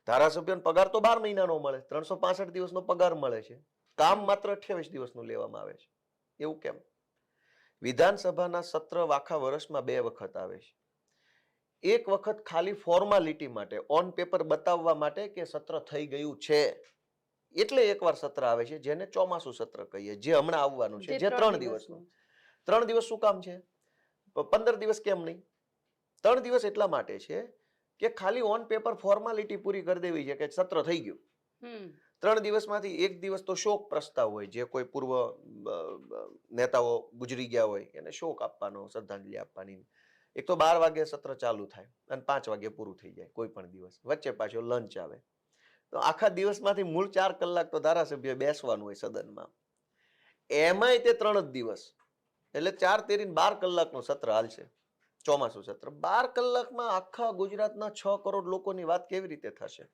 ધારાસભ્યોનો પગાર તો 12 મહિનાનો મળે, 365 દિવસનો પગાર મળે છે, કામ માત્ર 28 દિવસનું લેવામાં આવે છે. એવું કેમ? વિધાનસભાના સત્ર આખા વર્ષમાં 2 વખત આવે છે. એક વખત ખાલી ફોર્માલિટી માટે, ઓન પેપર બતાવવા માટે કે સત્ર થઈ ગયું છે, એટલે એકવાર સત્ર આવે છે, જેને ચોમાસું સત્ર કહીએ, જે હમણાં આવવાનું છે, જે 3 દિવસનું. 3 દિવસ શું કામ છે? 15 દિવસ કેમ નહીં? 3 દિવસ એટલા માટે છે કે ખાલી ઓન પેપર ફોર્માલિટી પૂરી કરી દેવી છે કે સત્ર થઈ ગયું. 3 દિવસમાંથી 1 દિવસ તો શોક પ્રસ્તાવ હોય, જે કોઈ પૂર્વ નેતાઓ ગુજરી ગયા હોય એને શોક આપવાનો, શ્રદ્ધાંજલિ આપવાની. એક તો 12 વાગે સત્ર ચાલુ થાય અને 5 વાગે પૂરું થઈ જાય કોઈ પણ દિવસ, વચ્ચે પાછો લંચ આવે. તો આખા દિવસમાંથી મૂળ 4 કલાક તો ધારાસભ્ય બેસવાનું હોય સદનમાં, એમાંય તે 3 જ દિવસ, એટલે 4 તેરી 12 કલાકનું સત્ર હાલશે, ચોમાસું સત્ર. 12 કલાકમાં આખા ગુજરાતના 6 કરોડ લોકોની વાત કેવી રીતે થશે?